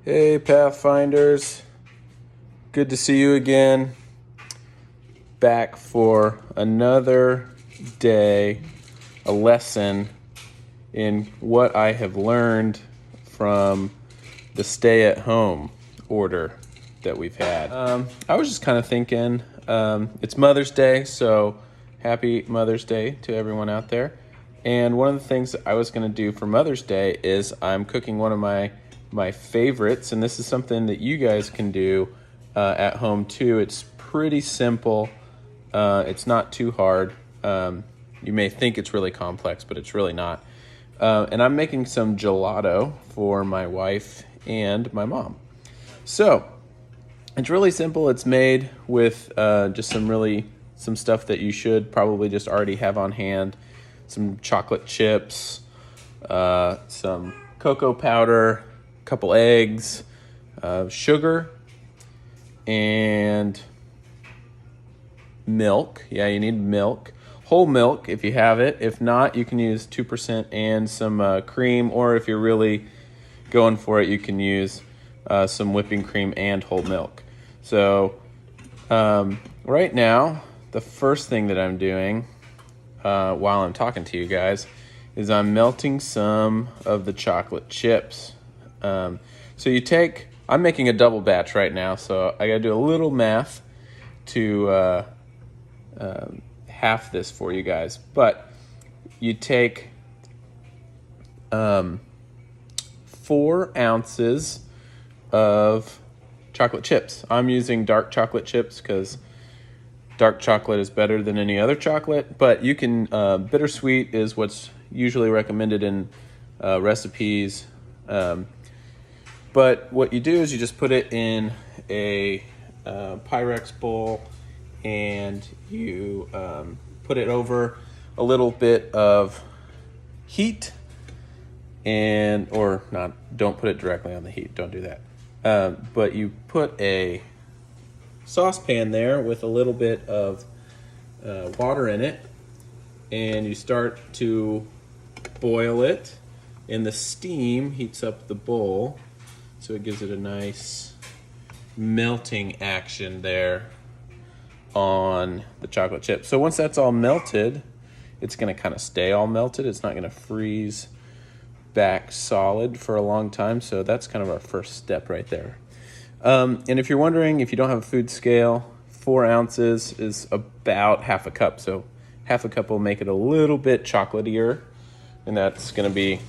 Hey Pathfinders, good to see you again. Back for another day, a lesson in what I have learned from the stay-at-home order that we've had. I was just kind of thinking, it's Mother's Day, so happy Mother's Day to everyone out there. And one of the things that I was going to do for Mother's Day is I'm cooking one of my favorites, and this is something that you guys can do at home too. It's pretty simple. It's not too hard. You may think it's really complex, but it's really not. And I'm making some gelato for my wife and my mom. So it's really simple. It's made with just some stuff that you should probably just already have on hand. Some chocolate chips, some cocoa powder, a couple eggs, sugar, and milk. Yeah, you need milk. Whole milk if you have it. If not, you can use 2% and some cream, or if you're really going for it, you can use some whipping cream and whole milk. So right now, the first thing that I'm doing while I'm talking to you guys is I'm melting some of the chocolate chips. So I'm making a double batch right now, so I gotta do a little math to half this for you guys. But you take 4 ounces of chocolate chips. I'm using dark chocolate chips because dark chocolate is better than any other chocolate, but you can, bittersweet is what's usually recommended in recipes. But what you do is you just put it in a Pyrex bowl and you put it over a little bit of heat don't put it directly on the heat. Don't do that. But you put a saucepan there with a little bit of water in it, and you start to boil it, and the steam heats up the bowl, so it gives it a nice melting action there on the chocolate chip. So once that's all melted, it's going to kind of stay all melted. It's not going to freeze back solid for a long time, so that's kind of our first step right there. And if you're wondering, if you don't have a food scale, 4 ounces is about half a cup. So half a cup will make it a little bit chocolatier, and that's going to be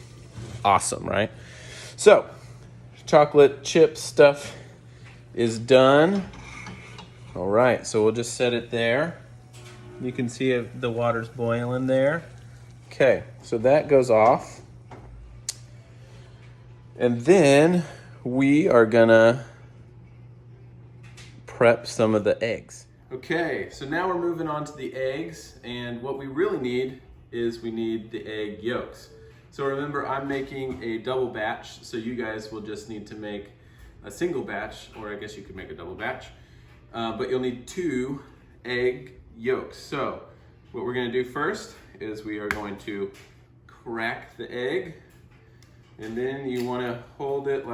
awesome, right? So chocolate chip stuff is done. All right, so we'll just set it there. You can see the water's boiling there. Okay, so that goes off. And then we are gonna prep some of the eggs. Okay, so now we're moving on to the eggs, and what we really need is we need the egg yolks. So remember, I'm making a double batch, so you guys will just need to make a single batch, or I guess you could make a double batch, but you'll need 2 egg yolks. So what we're gonna do first is we are going to crack the egg, and then you wanna hold it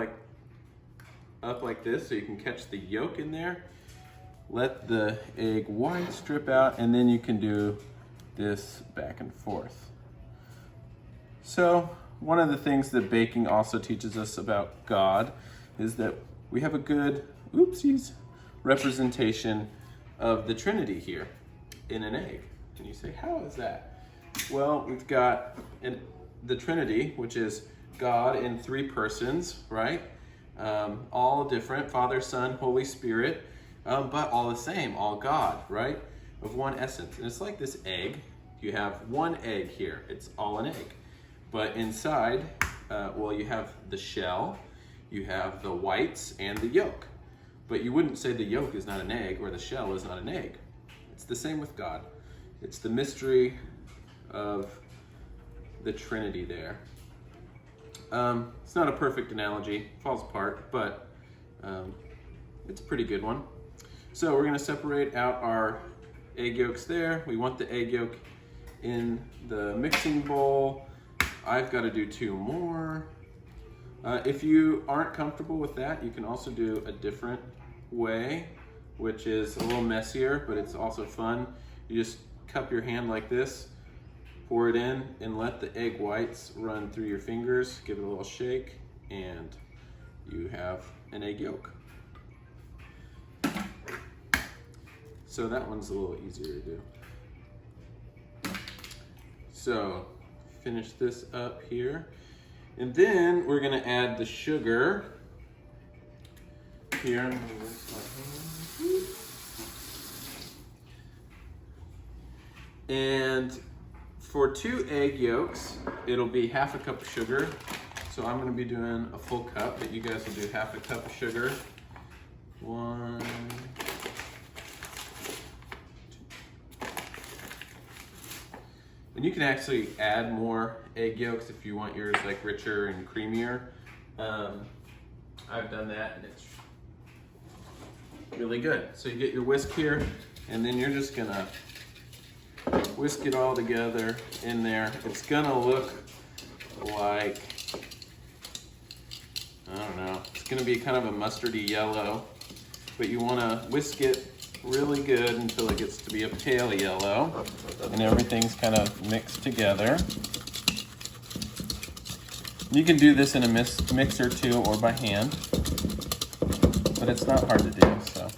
up like this so you can catch the yolk in there. Let the egg white strip out, and then you can do this back and forth. So one of the things that baking also teaches us about God is that we have a good, representation of the Trinity here in an egg. And you say, how is that? Well, we've got the Trinity, which is God in 3 persons, right? All different, Father, Son, Holy Spirit, but all the same, all God, right? Of one essence. And it's like this egg. You have one egg here. It's all an egg. But inside, you have the shell, you have the whites, and the yolk. But you wouldn't say the yolk is not an egg or the shell is not an egg. It's the same with God. It's the mystery of the Trinity there. It's not a perfect analogy, it falls apart, but it's a pretty good one. So we're gonna separate out our egg yolks there. We want the egg yolk in the mixing bowl. I've gotta do 2 more. If you aren't comfortable with that, you can also do a different way, which is a little messier, but it's also fun. You just cup your hand like this, pour it in, and let the egg whites run through your fingers. Give it a little shake, and you have an egg yolk. So that one's a little easier to do. So finish this up here. And then we're gonna add the sugar. Here, I'm gonna rinse my hand. And for 2 egg yolks, it'll be half a cup of sugar. So I'm gonna be doing a full cup, but you guys will do half a cup of sugar. 1, 2. And you can actually add more egg yolks if you want yours like richer and creamier. I've done that and it's really good. So you get your whisk here, and then you're just gonna whisk it all together in there. It's gonna look like, I don't know, it's gonna be kind of a mustardy yellow, but you wanna whisk it really good until it gets to be a pale yellow and everything's kind of mixed together. You can do this in a mixer too, or by hand, but it's not hard to do, so.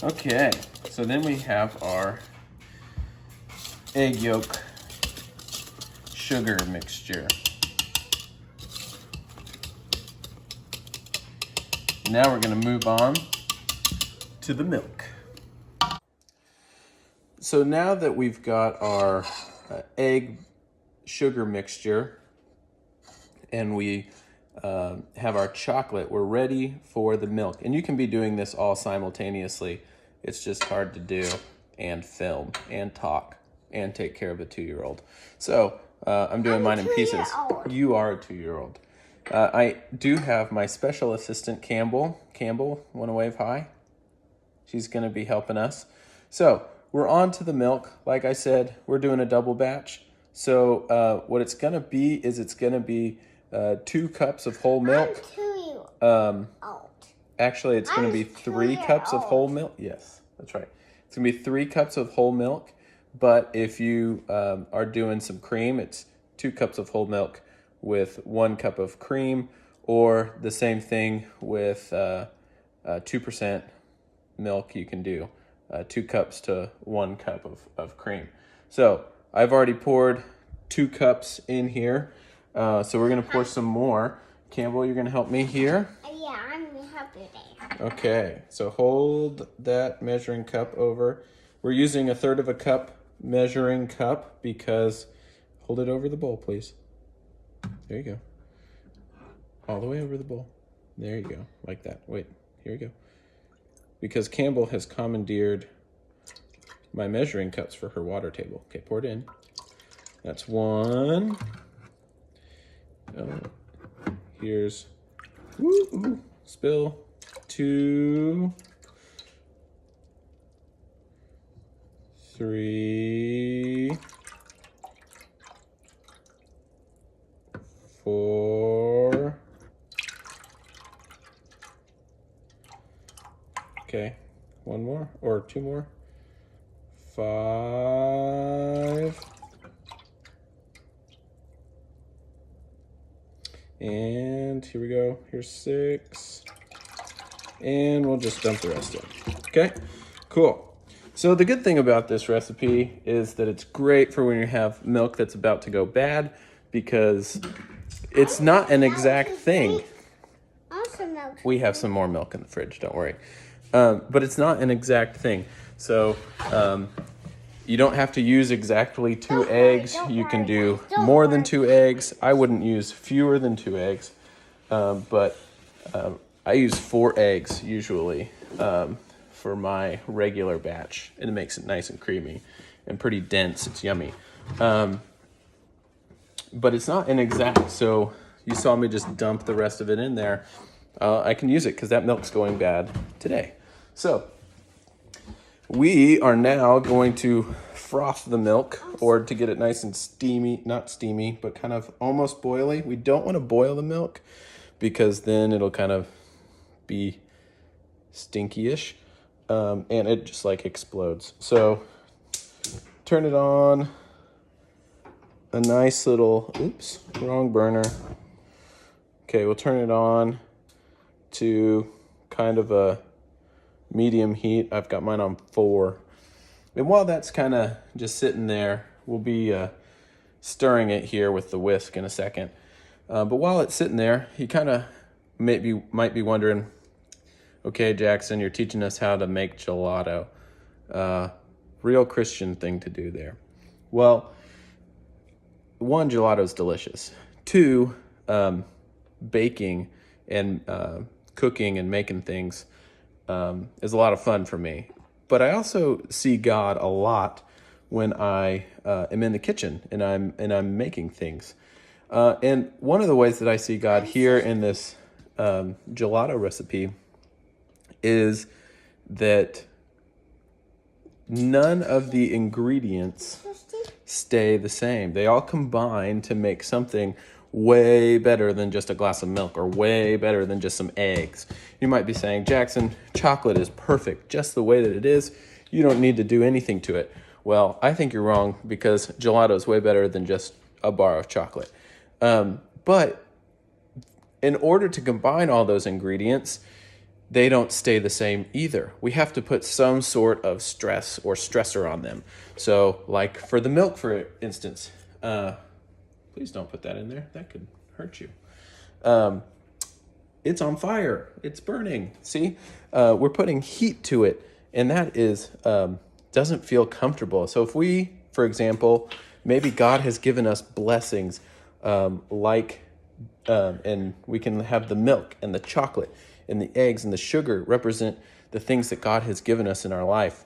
Okay, so then we have our egg yolk sugar mixture. Now we're gonna move on to the milk. So now that we've got our egg sugar mixture and we have our chocolate, we're ready for the milk. And you can be doing this all simultaneously. It's just hard to do and film and talk and take care of a 2-year-old. So I'm doing mine in pieces. You are a 2-year-old. I do have my special assistant, Campbell. Campbell, wanna wave hi? She's gonna be helping us. So we're on to the milk. Like I said, we're doing a double batch. So what it's gonna be is it's gonna be 2 cups of whole milk. Actually, it's gonna be 3 cups of whole milk. Yes, that's right. It's gonna be 3 cups of whole milk. But if you are doing some cream, it's 2 cups of whole milk with 1 cup of cream, or the same thing with 2% milk. You can do 2 cups to 1 cup of cream. So I've already poured 2 cups in here. So we're gonna pour some more. Campbell, you're gonna help me here? Yeah, I'm gonna help you there. Okay, so hold that measuring cup over. We're using 1/3 of a cup measuring cup because, hold it over the bowl, please. There you go. All the way over the bowl. There you go, like that. Wait, here we go. Because Campbell has commandeered my measuring cups for her water table. Okay, pour it in. That's 1. Here's, spill. 2, 3, 4. Okay, 1 more or 2 more. 5. And here we go. Here's 6. And we'll just dump the rest in. Okay, cool. So the good thing about this recipe is that it's great for when you have milk that's about to go bad, because it's not an exact thing. We have some more milk in the fridge, don't worry. But it's not an exact thing. So you don't have to use exactly 2 eggs. You can do more than 2 eggs. I wouldn't use fewer than 2 eggs, but I use 4 eggs usually for my regular batch, and it makes it nice and creamy and pretty dense. It's yummy. But it's not an exact, so you saw me just dump the rest of it in there. I can use it because that milk's going bad today. So we are now going to froth the milk or to get it nice and steamy, not steamy, but kind of almost boily. We don't want to boil the milk because then it'll kind of be stinky-ish, and it just like explodes. So turn it on. A nice little, oops, wrong burner. Okay, we'll turn it on to kind of a medium heat. I've got mine on 4. And while that's kind of just sitting there, we'll be stirring it here with the whisk in a second. But while it's sitting there, you kind of might be wondering, okay, Jackson, you're teaching us how to make gelato. Real Christian thing to do there. Well, 1, gelato is delicious. 2, baking and cooking and making things is a lot of fun for me. But I also see God a lot when I am in the kitchen and I'm making things. And one of the ways that I see God here in this gelato recipe is that none of the ingredients stay the same. They all combine to make something way better than just a glass of milk or way better than just some eggs. You might be saying, Jackson, chocolate is perfect just the way that it is. You don't need to do anything to it. Well, I think you're wrong because gelato is way better than just a bar of chocolate. But in order to combine all those ingredients, they don't stay the same either. We have to put some sort of stress or stressor on them. So like for the milk, for instance, please don't put that in there. That could hurt you. It's on fire. It's burning. See, we're putting heat to it, and that is doesn't feel comfortable. So if we, for example, maybe God has given us blessings and we can have the milk and the chocolate and the eggs and the sugar represent the things that God has given us in our life.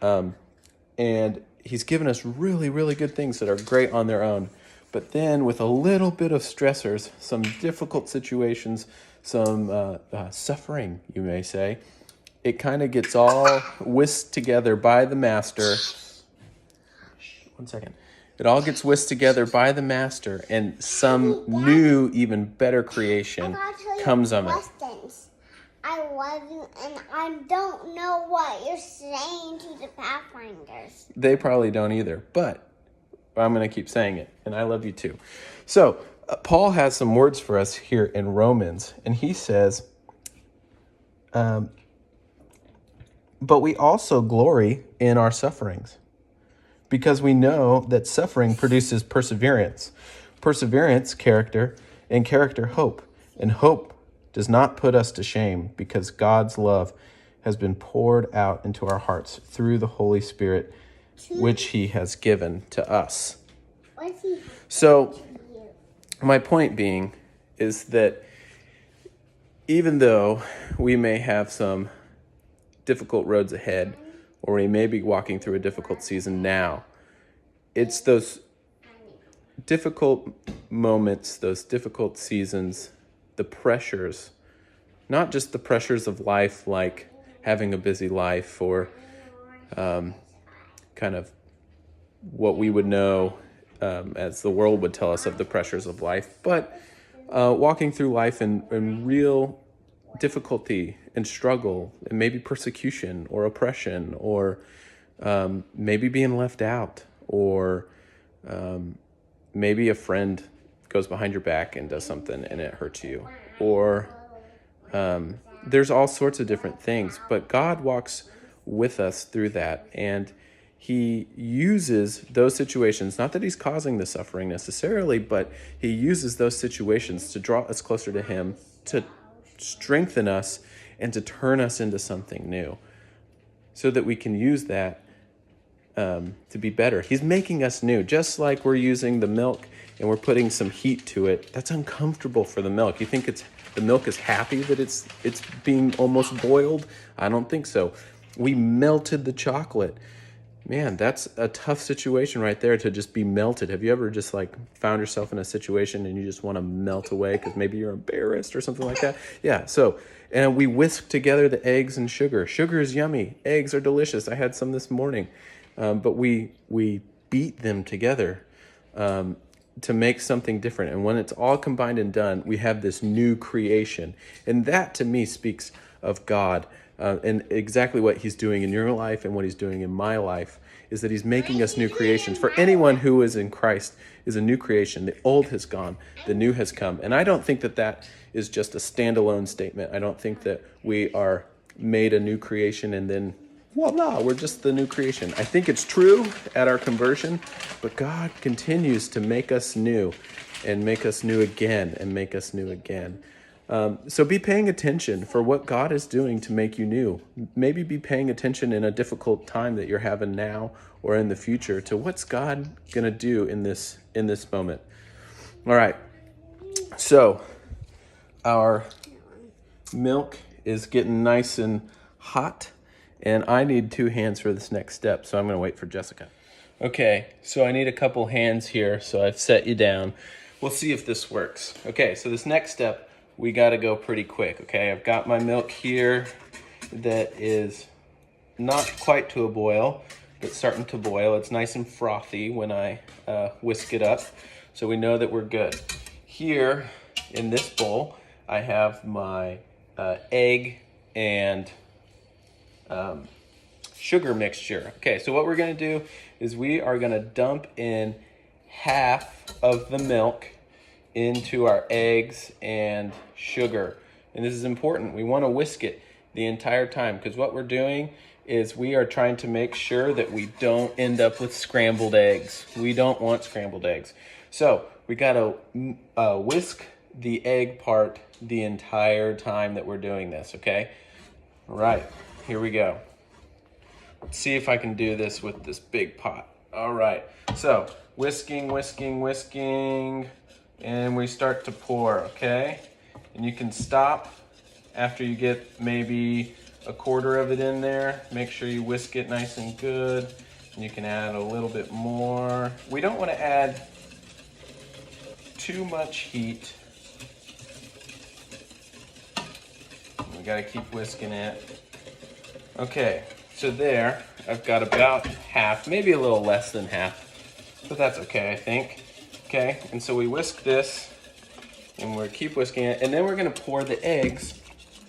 And he's given us really, really good things that are great on their own. But then with a little bit of stressors, some difficult situations, some suffering, you may say, it kind of gets all whisked together by the master. One second. It all gets whisked together by the master, and some new, even better creation comes of it. I love you, and I don't know what you're saying to the Pathfinders. They probably don't either, but I'm going to keep saying it, and I love you too. So Paul has some words for us here in Romans, and he says, but we also glory in our sufferings, because we know that suffering produces perseverance. Perseverance, character, and character, hope. And hope does not put us to shame, because God's love has been poured out into our hearts through the Holy Spirit, which he has given to us. So my point being is that even though we may have some difficult roads ahead, or we may be walking through a difficult season now, it's those difficult moments, those difficult seasons, the pressures, not just the pressures of life like having a busy life or kind of what we would know as the world would tell us of the pressures of life, but walking through life in real difficulty and struggle, and maybe persecution or oppression, or maybe being left out, or maybe a friend goes behind your back and does something and it hurts you, or there's all sorts of different things, but God walks with us through that, and he uses those situations, not that he's causing the suffering necessarily, but he uses those situations to draw us closer to him, to strengthen us, and to turn us into something new, so that we can use that to be better. He's making us new, just like we're using the milk and we're putting some heat to it. That's uncomfortable for the milk. You think the milk is happy that it's being almost boiled? I don't think so. We melted the chocolate. Man, that's a tough situation right there, to just be melted. Have you ever just like found yourself in a situation and you just want to melt away because maybe you're embarrassed or something like that? Yeah, so, and we whisk together the eggs and sugar. Sugar is yummy. Eggs are delicious. I had some this morning. but we beat them together to make something different. And when it's all combined and done, we have this new creation. And that to me speaks of God and exactly what he's doing in your life and what he's doing in my life is that he's making us new creations. For anyone who is in Christ is a new creation. The old has gone, the new has come. And I don't think that that is just a standalone statement. I don't think that we are made a new creation and then voila, we're just the new creation. I think it's true at our conversion, but God continues to make us new and make us new again and make us new again. So be paying attention for what God is doing to make you new. Maybe be paying attention in a difficult time that you're having now or in the future to what's God going to do in this moment. All right. So our milk is getting nice and hot. And I need 2 hands for this next step, so I'm going to wait for Jessica. Okay, so I need a couple hands here, so I've set you down. We'll see if this works. Okay, so this next step, we got to go pretty quick, okay? I've got my milk here that is not quite to a boil, but starting to boil. It's nice and frothy when I whisk it up, so we know that we're good. Here in this bowl, I have my egg and sugar mixture. Okay, so what we're going to do is we are going to dump in half of the milk into our eggs and sugar. And this is important. We want to whisk it the entire time because what we're doing is we are trying to make sure that we don't end up with scrambled eggs. We don't want scrambled eggs. So we got to whisk the egg part the entire time that we're doing this, okay? All right. Here we go. Let's see if I can do this with this big pot. All right. So whisking, whisking, whisking, and we start to pour, okay? And you can stop after you get maybe a quarter of it in there. Make sure you whisk it nice and good. And you can add a little bit more. We don't want to add too much heat. We got to keep whisking it. Okay, so there, I've got about half, maybe a little less than half, but that's okay, I think. Okay, and so we whisk this, and we keep whisking it, and then we're gonna pour the eggs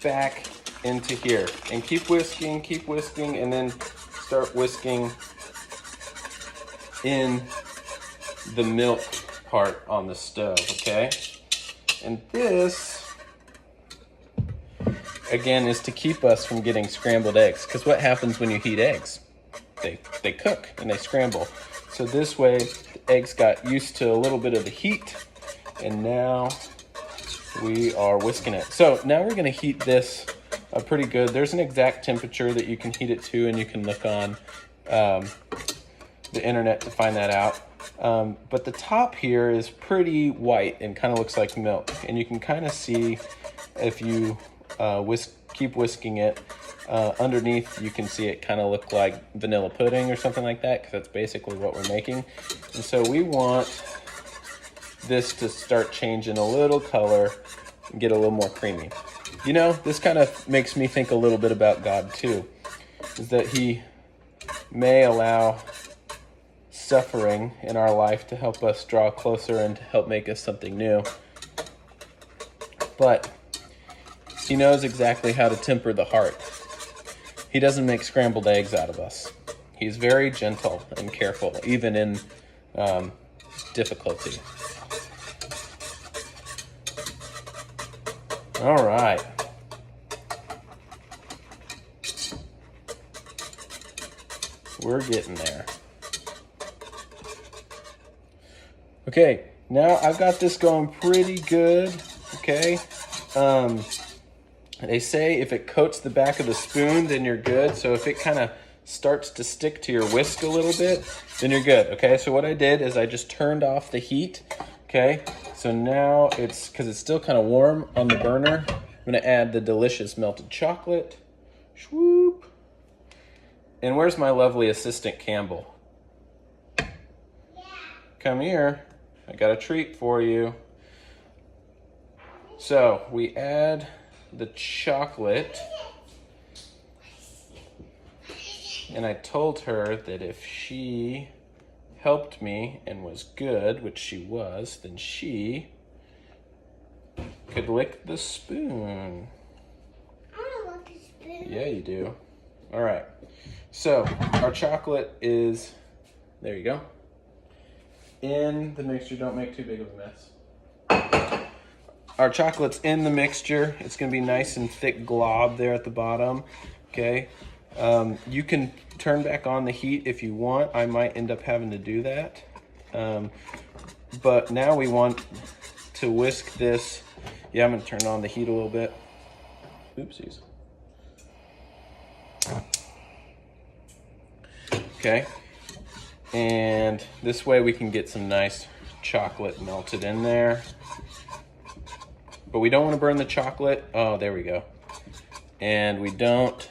back into here, and keep whisking, and then start whisking in the milk part on the stove, okay? And this, again, is to keep us from getting scrambled eggs. Because what happens when you heat eggs? They cook and they scramble. So this way, the eggs got used to a little bit of the heat. And now we are whisking it. So now we're going to heat this pretty good. There's an exact temperature that you can heat it to. And you can look on the internet to find that out. But the top here is pretty white and kind of looks like milk. And you can kind of see if you keep whisking it. Underneath, you can see it kind of look like vanilla pudding or something like that, because that's basically what we're making. And so we want this to start changing a little color and get a little more creamy. You know, this kind of makes me think a little bit about God too, is that he may allow suffering in our life to help us draw closer and to help make us something new. But he knows exactly how to temper the heart. He doesn't make scrambled eggs out of us. He's very gentle and careful, even in difficulty. All right. We're getting there. Okay, now I've got this going pretty good, okay? They say if it coats the back of the spoon, then you're good. So if it kind of starts to stick to your whisk a little bit, then you're good, okay? So what I did is I just turned off the heat, okay? So now because it's still kind of warm on the burner, I'm gonna add the delicious melted chocolate. Swoop. And where's my lovely assistant, Campbell? Yeah. Come here. I got a treat for you. So we add the chocolate. And I told her that if she helped me and was good, which she was, then she could lick the spoon. I want to lick the spoon. Yeah, you do. All right. So our chocolate is, there you go, in the mixture. Don't make too big of a mess. Our chocolate's in the mixture. It's gonna be nice and thick glob there at the bottom, okay? You can turn back on the heat if you want. I might end up having to do that. But now we want to whisk this. Yeah, I'm gonna turn on the heat a little bit. Oopsies. Okay, and this way we can get some nice chocolate melted in there. But we don't want to burn the chocolate. Oh, there we go. And we don't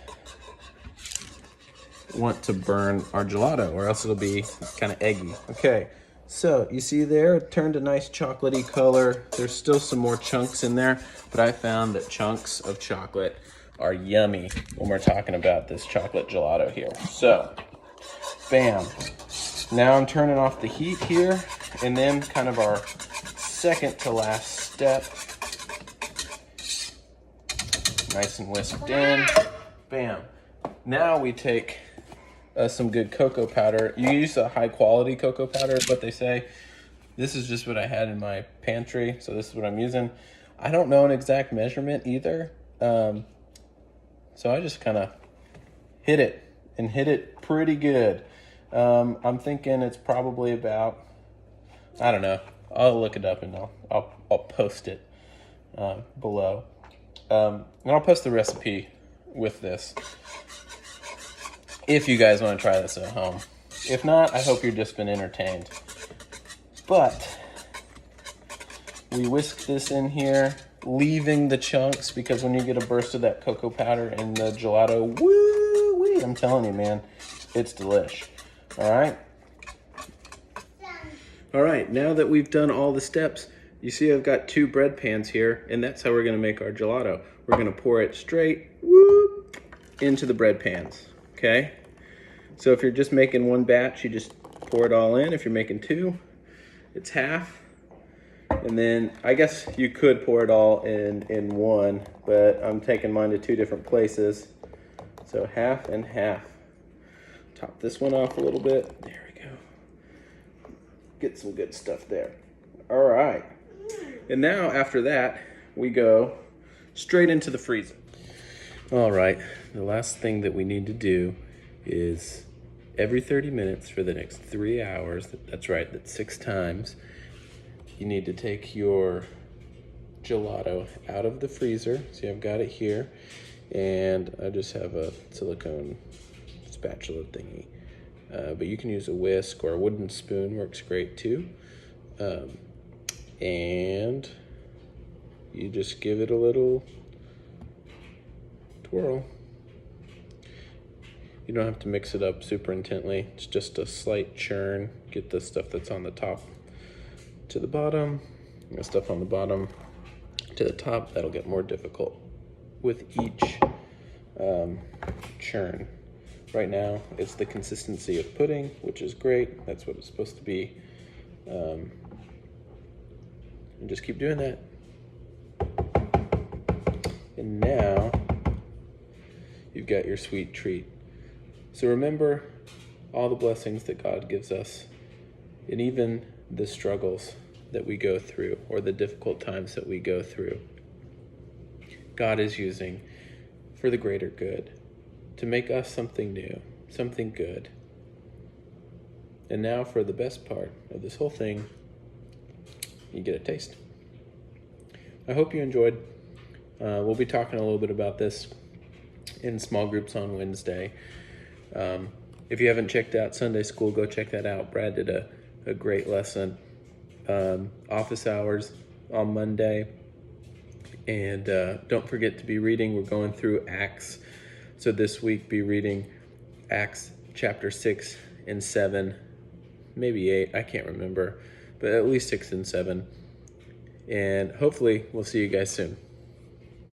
want to burn our gelato, or else it'll be kind of eggy. Okay, so you see there, it turned a nice chocolatey color. There's still some more chunks in there, but I found that chunks of chocolate are yummy when we're talking about this chocolate gelato here. So, bam. Now I'm turning off the heat here, and then kind of our second to last step. Nice and whisked in. Bam. Now we take some good cocoa powder. You use a high quality cocoa powder is what they say. This is just what I had in my pantry, so this is what I'm using. I don't know an exact measurement either. So I just kind of hit it pretty good. I'm thinking it's probably about, I don't know. I'll look it up and I'll post it below. And I'll post the recipe with this if you guys want to try this at home. If not, I hope you've just been entertained. But we whisk this in here, leaving the chunks, because when you get a burst of that cocoa powder in the gelato, woo-wee, I'm telling you, man, it's delish. All right? All right, now that we've done all the steps, you see I've got 2 bread pans here, and that's how we're gonna make our gelato. We're gonna pour it straight, whoop, into the bread pans, okay? So if you're just making 1 batch, you just pour it all in. If you're making 2, it's half. And then I guess you could pour it all in one, but I'm taking mine to 2 different places. So half and half. Top this one off a little bit. There we go. Get some good stuff there. All right. And now after that, we go straight into the freezer. All right, the last thing that we need to do is every 30 minutes for the next 3 hours, that's right, that's 6 times, you need to take your gelato out of the freezer. See, I've got it here, and I just have a silicone spatula thingy. But you can use a whisk, or a wooden spoon works great too. And you just give it a little twirl. You don't have to mix it up super intently. It's just a slight churn. Get the stuff that's on the top to the bottom, and the stuff on the bottom to the top. That'll get more difficult with each churn. Right now, it's the consistency of pudding, which is great. That's what it's supposed to be. And just keep doing that. And now, you've got your sweet treat. So remember all the blessings that God gives us, and even the struggles that we go through, or the difficult times that we go through. God is using for the greater good, to make us something new, something good. And now for the best part of this whole thing, you get a taste. I hope you enjoyed. We'll be talking a little bit about this in small groups on Wednesday. If you haven't checked out Sunday School, go check that out. Brad did a great lesson. Office hours on Monday. And don't forget to be reading. We're going through Acts. So this week, be reading Acts chapter 6 and 7, maybe 8, I can't remember, but at least 6 and 7. And hopefully we'll see you guys soon.